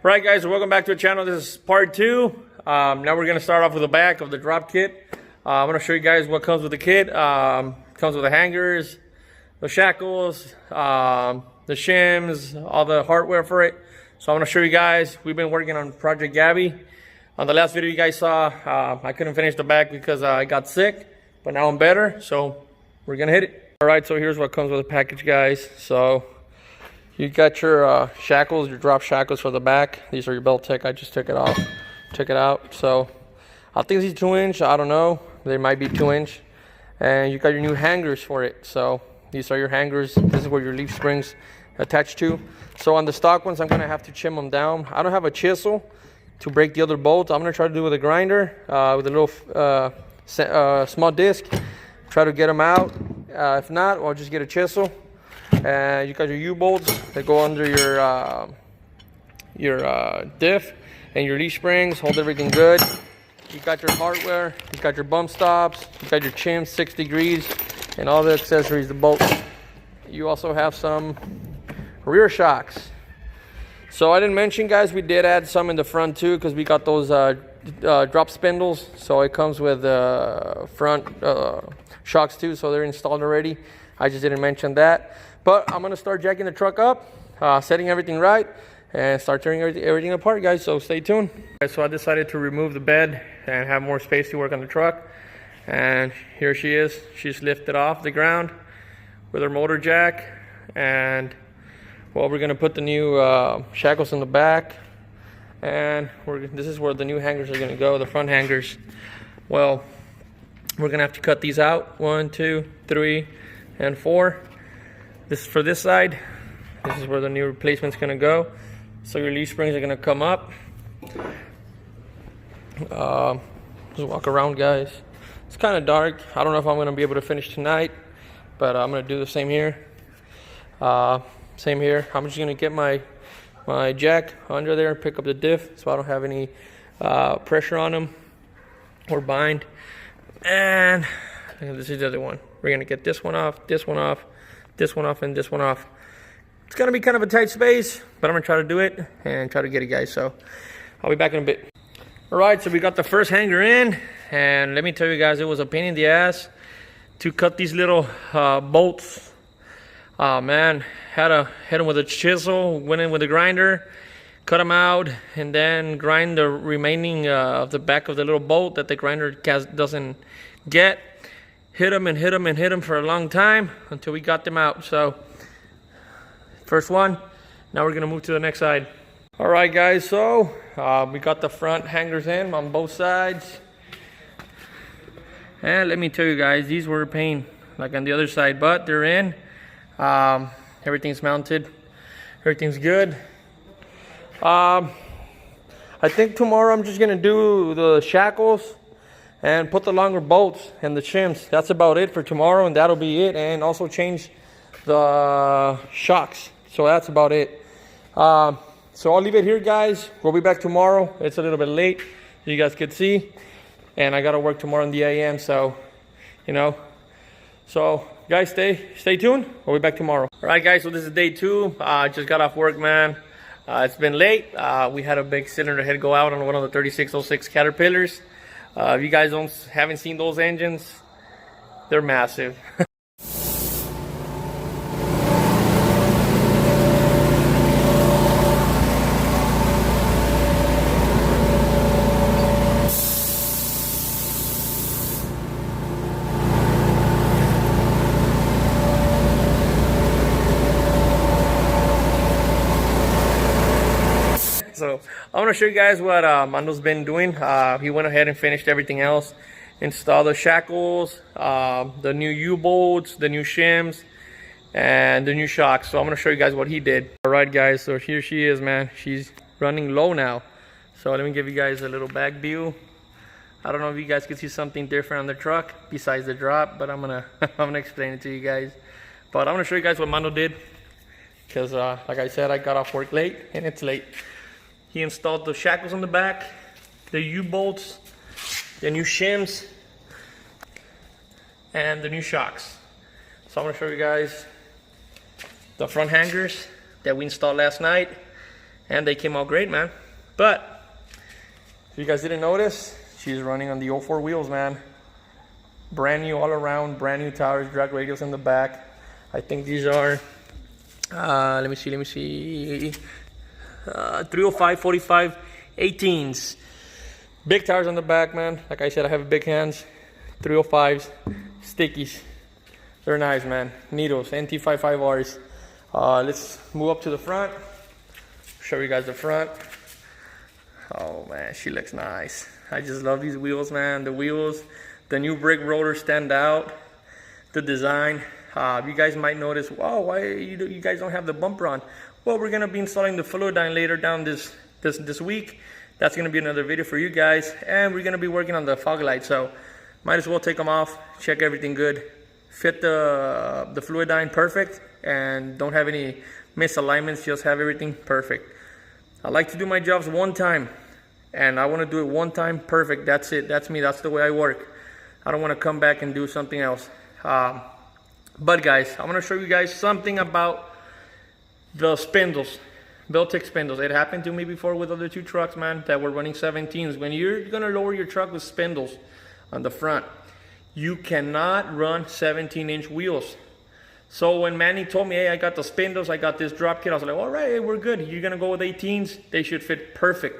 Right, guys, welcome back to the channel. This is part 2. Now we're going to start off with the back of the drop kit. I'm going to show you guys what comes with the kit. Comes with the hangers, the shackles, the shims, all the hardware for it. So I'm going to show you guys. We've been working on Project Gabby. On the last video you guys saw, I couldn't finish the back because I got sick, but now I'm better, so we're going to hit it. All right, so here's what comes with the package, guys. So you got your shackles, your drop shackles for the back. These are your belt tech. I just took it off, took it out. So I think these 2-inch. I don't know. They might be 2-inch. And you got your new hangers for it. So these are your hangers. This is where your leaf springs attached to. So on the stock ones, I'm gonna have to chim them down. I don't have a chisel to break the other bolts. I'm gonna try to do it with a grinder, with a little small disc. Try to get them out. If not, I'll just get a chisel. And you got your U-bolts that go under your diff and your leaf springs, hold everything good. You got your hardware, you got your bump stops, you got your chim 6 degrees, and all the accessories, the bolts. You also have some rear shocks. So I didn't mention, guys, we did add some in the front too, because we got those drop spindles. So it comes with front shocks too, so they're installed already. I just didn't mention that. But I'm gonna start jacking the truck up, setting everything right, and start tearing everything apart, guys, so stay tuned. Okay, so I decided to remove the bed and have more space to work on the truck. And here she is. She's lifted off the ground with her motor jack. And, well, we're gonna put the new shackles in the back. And this is where the new hangers are gonna go, the front hangers. Well, we're gonna have to cut these out. 1, 2, 3, and 4. This is for this side. This is where the new replacement's gonna go. So your leaf springs are gonna come up. Just walk around, guys. It's kind of dark. I don't know if I'm gonna be able to finish tonight, but I'm gonna do the same here. Same here. I'm just gonna get my jack under there, pick up the diff, so I don't have any pressure on them or bind. And this is the other one. We're gonna get this one off, this one off, this one off, and this one off. It's gonna be kind of a tight space, but I'm gonna try to do it and try to get it, guys. So I'll be back in a bit. All right, so we got the first hanger in, and let me tell you guys, it was a pain in the ass to cut these little bolts. Oh man, had to hit them with a chisel, went in with a grinder, cut them out, and then grind the remaining of the back of the little bolt that the grinder doesn't get. Hit them and hit them and hit them for a long time until we got them out. So first one. Now we're gonna move to the next side. All right, guys, so we got the front hangers in on both sides. And let me tell you guys, these were a pain, like on the other side, but they're in. Everything's mounted, everything's good. I think tomorrow I'm just gonna do the shackles and put the longer bolts and the shims. That's about it for tomorrow, and that'll be it. And also change the shocks. So that's about it. So I'll leave it here, guys. We'll be back tomorrow. It's a little bit late, so you guys could see. And I gotta work tomorrow in the AM, so, you know. So, guys, stay tuned. We'll be back tomorrow. All right, guys, so this is day 2. I just got off work, man. It's been late. We had a big cylinder head go out on one of the 3606 Caterpillars. If you guys haven't seen those engines, they're massive. So I'm gonna show you guys what Mando's been doing. He went ahead and finished everything else. Installed the shackles, the new U-bolts, the new shims, and the new shocks. So I'm gonna show you guys what he did. All right, guys, so here she is, man. She's running low now. So let me give you guys a little back view. I don't know if you guys can see something different on the truck besides the drop, but I'm gonna explain it to you guys. But I'm gonna show you guys what Mando did, because like I said, I got off work late, and it's late. He installed the shackles on the back, the U-bolts, the new shims, and the new shocks. So I'm gonna show you guys the front hangers that we installed last night, and they came out great, man. But if you guys didn't notice, she's running on the 04 wheels, man. Brand new all around, brand new tires, drag radials in the back. I think these are, let me see, 305, 45, 18s. Big tires on the back, man. Like I said, I have big hands. 305s, stickies. They're nice, man. Needles, NT55Rs. Let's move up to the front. Show you guys the front. Oh man, she looks nice. I just love these wheels, man. The wheels, the new brake rotors stand out. The design. You guys might notice, wow, why you guys don't have the bumper on? Well, we're gonna be installing the Fluidine later down this week. That's gonna be another video for you guys, and we're gonna be working on the fog lights. So might as well take them off, check everything good, fit the Fluidine perfect, and don't have any misalignments. Just have everything perfect. I like to do my jobs one time, and I want to do it one time perfect. That's it. That's me. That's the way I work. I don't want to come back and do something else. But guys, I'm going to show you guys something about the spindles, Beltec spindles. It happened to me before with other two trucks, man, that were running 17s. When you're going to lower your truck with spindles on the front, you cannot run 17-inch wheels. So when Manny told me, hey, I got the spindles, I got this drop kit, I was like, all right, we're good. You're gonna go with 18s, they should fit perfect.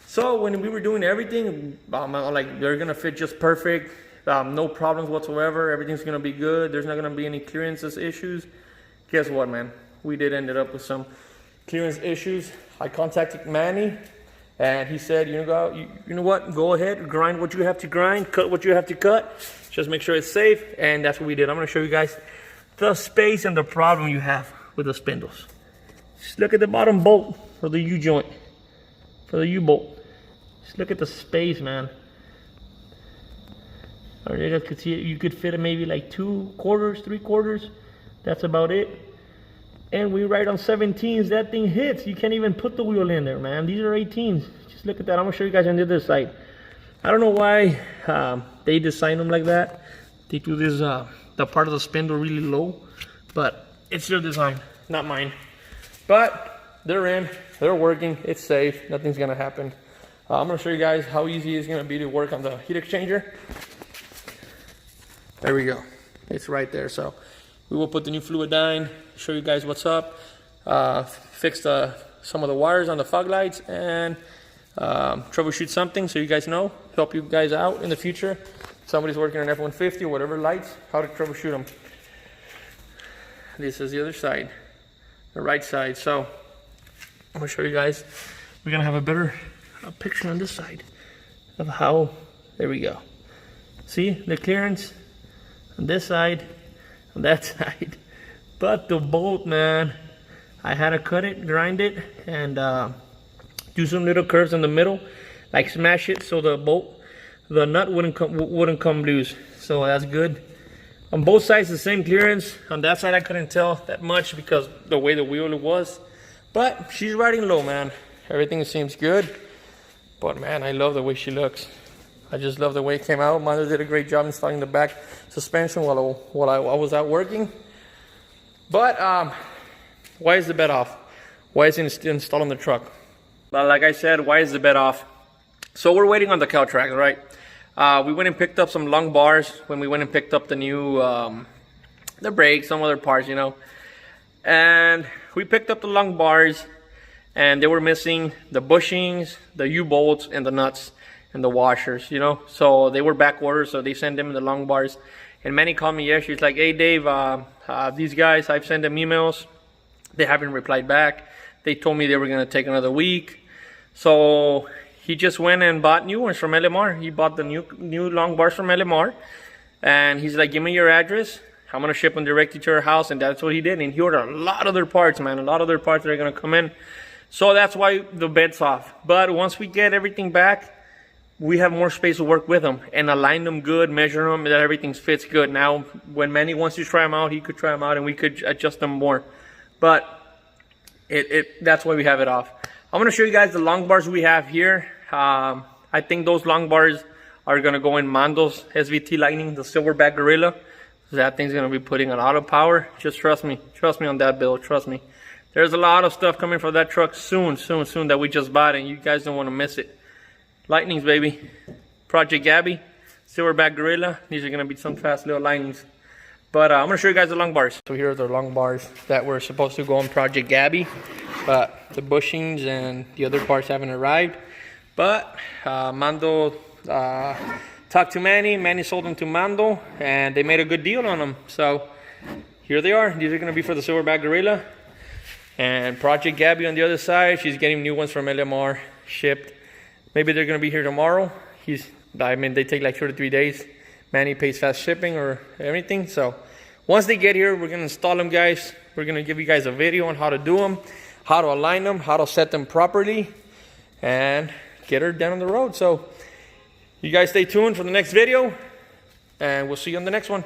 So when we were doing everything, I'm like, they're gonna fit just perfect, no problems whatsoever, everything's gonna be good, there's not gonna be any clearances issues. Guess what, man? We did end up with some clearance issues. I contacted Manny, and he said, you know what, go ahead, grind what you have to grind, cut what you have to cut, just make sure it's safe, and that's what we did. I'm gonna show you guys the space and the problem you have with the spindles. Just look at the bottom bolt for the U-joint, for the U-bolt. Just look at the space, man. Or you guys could see it, you could fit it maybe like 2 quarters, 3 quarters. That's about it. And we ride on 17s, that thing hits. You can't even put the wheel in there, man. These are 18s. Just look at that. I'm gonna show you guys on the other side. I don't know why they designed them like that. They do this, the part of the spindle really low, but it's their design, not mine. But they're in, they're working, it's safe, nothing's gonna happen. I'm gonna show you guys how easy it's gonna be to work on the heat exchanger. There we go, it's right there. So we will put the new Fluidine, show you guys what's up, fix some of the wires on the fog lights, and troubleshoot something so you guys know, help you guys out in the future. Somebody's working on F-150 or whatever lights, how to troubleshoot them. This is the other side, the right side. So I'm gonna show you guys, we're gonna have a better picture on this side of how, there we go. See the clearance on this side, on that side. But the bolt, man, I had to cut it, grind it, and do some little curves in the middle, like smash it so the bolt, the nut wouldn't come loose. So that's good. On both sides, the same clearance. On that side, I couldn't tell that much because the way the wheel was. But she's riding low, man. Everything seems good. But man, I love the way she looks. I just love the way it came out. Mother did a great job installing the back suspension while I was out working. But why is the bed off? Why isn't it installed on the truck? But like I said, why is the bed off? So we're waiting on the cow track, right? We went and picked up some lung bars when we went and picked up the new, the brakes, some other parts, you know. And we picked up the lung bars, and they were missing the bushings, the U-bolts, and the nuts, and the washers, you know. So they were back ordered, so they sent them the lung bars. And Manny called me yesterday. He's like, hey Dave, these guys, I've sent them emails. They haven't replied back. They told me they were gonna take another week. So he just went and bought new ones from LMR. He bought the new long bars from LMR. And he's like, give me your address. I'm gonna ship them directly to your house. And that's what he did. And he ordered a lot of their parts, man. A lot of their parts that are gonna come in. So that's why the bed's off. But once we get everything back, we have more space to work with them and align them good, measure them, that everything fits good. Now, when Manny wants to try them out, he could try them out and we could adjust them more. But that's why we have it off. I'm going to show you guys the long bars we have here. I think those long bars are going to go in Mando's SVT Lightning, the Silverback Gorilla. That thing's going to be putting a lot of power. Just trust me on that, Bill. Trust me. There's a lot of stuff coming for that truck soon that we just bought, and you guys don't want to miss it. Lightnings, baby. Project Gabby, Silverback Gorilla. These are gonna be some fast little lightnings. But I'm gonna show you guys the long bars. So here are the long bars that were supposed to go on Project Gabby, but the bushings and the other parts haven't arrived. But Mando talked to Manny. Manny sold them to Mando, and they made a good deal on them. So here they are. These are gonna be for the Silverback Gorilla. And Project Gabby on the other side, she's getting new ones from LMR shipped. Maybe they're gonna be here tomorrow. They take like 2 to 3 days. Manny pays fast shipping or everything. So once they get here, we're gonna install them, guys. We're gonna give you guys a video on how to do them, how to align them, how to set them properly, and get her down on the road. So you guys stay tuned for the next video, and we'll see you on the next one.